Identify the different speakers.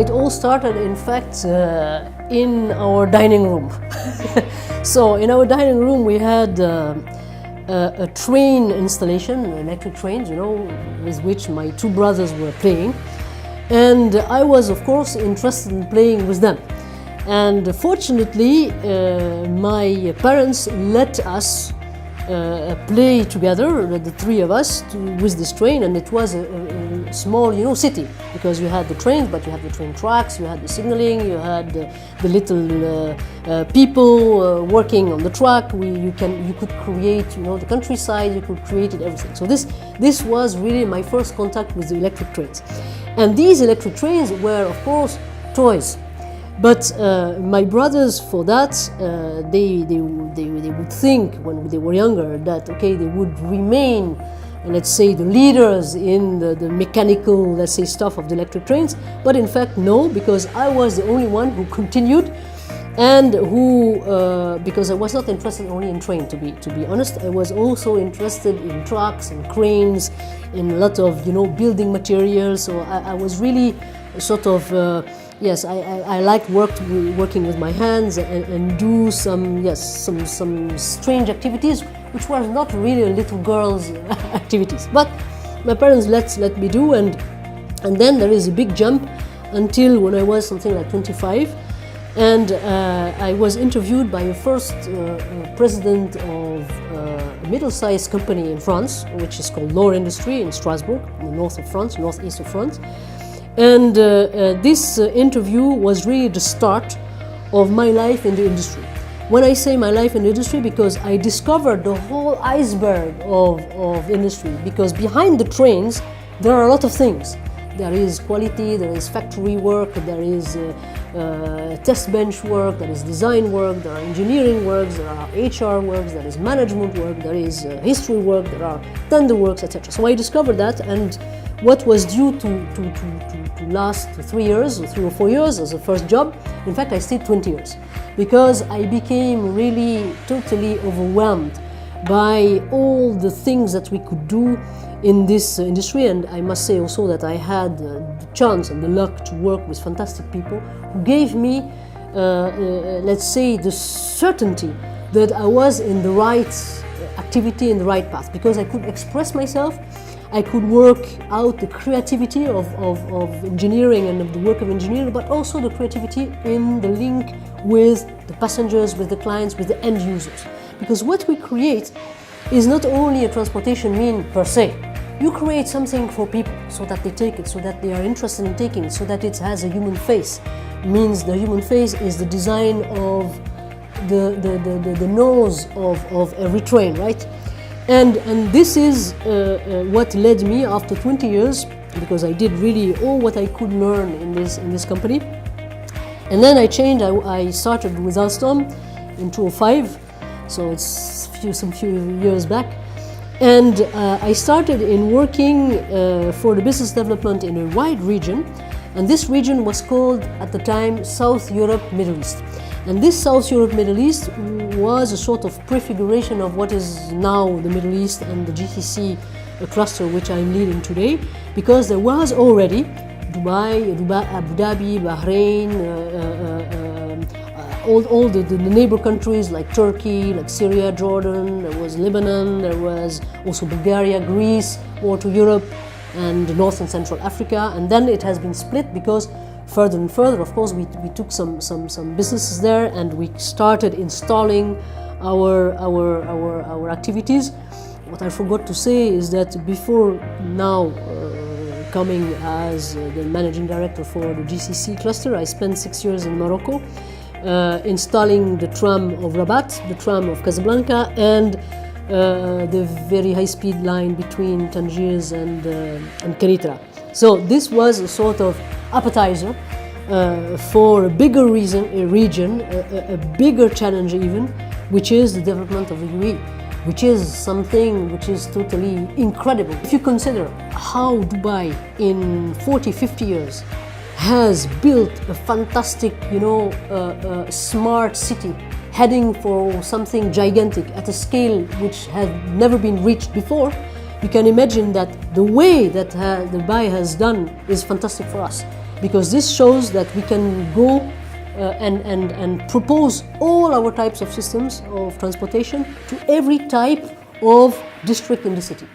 Speaker 1: it all started, in fact, in our dining room. So in our dining room we had a train installation, electric trains, with which my two brothers were playing. And I was, of course, interested in playing with them. And fortunately, my parents let us play together, the three of us, with this train. And it was a small, city, because you had the trains, but you had the train tracks, you had the signaling, you had the little people working on the track. You could create, the countryside. You could create it, everything. So this was really my first contact with the electric trains. And these electric trains were, of course, toys. But my brothers, for that, they would think when they were younger that, okay, they would remain, let's say, the leaders in the mechanical, let's say, stuff of the electric trains. But in fact, no, because I was the only one who continued, and who, because I was not interested only in train, to be honest, I was also interested in trucks and cranes, in a lot of, building materials. So I was really sort of, yes, I liked working with my hands and do some strange activities, which were not really little girls' activities. But my parents let me do, and then there is a big jump until when I was something like 25, and I was interviewed by a first president of a middle-sized company in France, which is called Lohr Industry in Strasbourg, in the north of France, northeast of France. And this interview was really the start of my life in the industry. When I say my life in the industry, because I discovered the whole iceberg of industry, because behind the trains there are a lot of things. There is quality, there is factory work, there is test bench work, there is design work, there are engineering works, there are HR works, there is management work, there is history work, there are tender works, etc. So I discovered that, and what was due to last 3 years or 3 or 4 years as a first job, in fact I stayed 20 years, because I became really totally overwhelmed by all the things that we could do in this industry. And I must say also that I had the chance and the luck to work with fantastic people who gave me, let's say, the certainty that I was in the right activity, in the right path, because I could express myself. I could work out the creativity of engineering and of the work of engineering, but also the creativity in the link with the passengers, with the clients, with the end users. Because what we create is not only a transportation mean per se. You create something for people so that they take it, so that they are interested in taking it, so that it has a human face. Means the human face is the design of the nose of every train, right? And this is what led me after 20 years, because I did really all what I could learn in this company. And then I changed. I started with Alstom in 2005, so it's some few years back. And I started in working for the business development in a wide region, and this region was called at the time South Europe, Middle East. And this South Europe, Middle East was a sort of prefiguration of what is now the Middle East and the GCC cluster, which I'm leading today, because there was already Dubai, Abu Dhabi, Bahrain, all the neighbor countries like Turkey, like Syria, Jordan, there was Lebanon, there was also Bulgaria, Greece, more to Europe, and North and Central Africa. And then it has been split, because further and further, of course, we took some businesses there, and we started installing our activities. What I forgot to say is that before now coming as the managing director for the GCC cluster, I spent 6 years in Morocco, installing the tram of Rabat, the tram of Casablanca, and the very high-speed line between Tangiers and Kenitra. So this was a sort of appetizer for a bigger region, a bigger challenge even, which is the development of the UAE, which is something which is totally incredible. If you consider how Dubai in 40-50 years has built a fantastic, smart city, heading for something gigantic at a scale which had never been reached before, you can imagine that the way that Dubai has done is fantastic for us. because this shows that we can go and propose all our types of systems of transportation to every type of district in the city.